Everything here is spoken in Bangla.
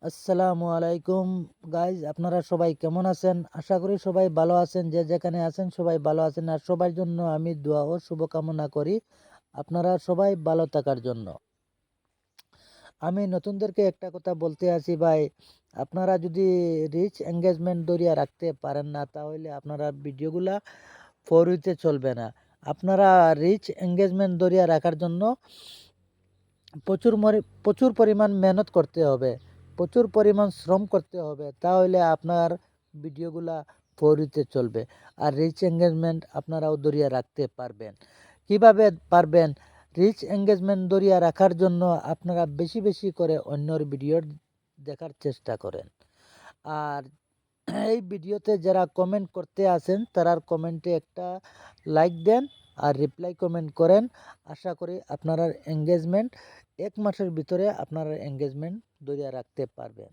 আসসালামু আলাইকুম গাইজ, আপনারা সবাই কেমন আছেন? আশা করি সবাই ভালো আছেন। যে যেখানে আছেন সবাই ভালো আছেন, আর সবার জন্য আমি দোয়া ও শুভকামনা করি আপনারা সবাই ভালো থাকার জন্য। আমি নতুনদেরকে একটা কথা বলতে আছি ভাই, আপনারা যদি রিচ এঙ্গেজমেন্ট ধরিয়া রাখতে পারেন না, তাহলে আপনারা ভিডিওগুলা ফরইতে চলবে না। আপনারা রিচ এঙ্গেজমেন্ট ধরিয়া রাখার জন্য প্রচুর পরিমাণ মেহনত করতে হবে, প্রচুর পরিমাণ শ্রম করতে হবে, তাহলে আপনার ভিডিওগুলা ফরিতে চলবে। আর রিচ এঙ্গেজমেন্ট আপনারাও ধরিয়া রাখতে পারবেন। কিভাবে পারবেন? রিচ এঙ্গেজমেন্ট ধরিয়া রাখার জন্য আপনারা বেশি বেশি করে অন্যর ভিডিও দেখার চেষ্টা করেন। আর এই ভিডিওতে যারা কমেন্ট করতে আসেন তারার কমেন্টে একটা লাইক দেন আর রিপ্লাই কমেন্ট করেন। আশা করি আপনারা এঙ্গেজমেন্ট 1 মাসের ভিতরে আপনারা এঙ্গেজমেন্ট ধরে রাখতে পারবেন।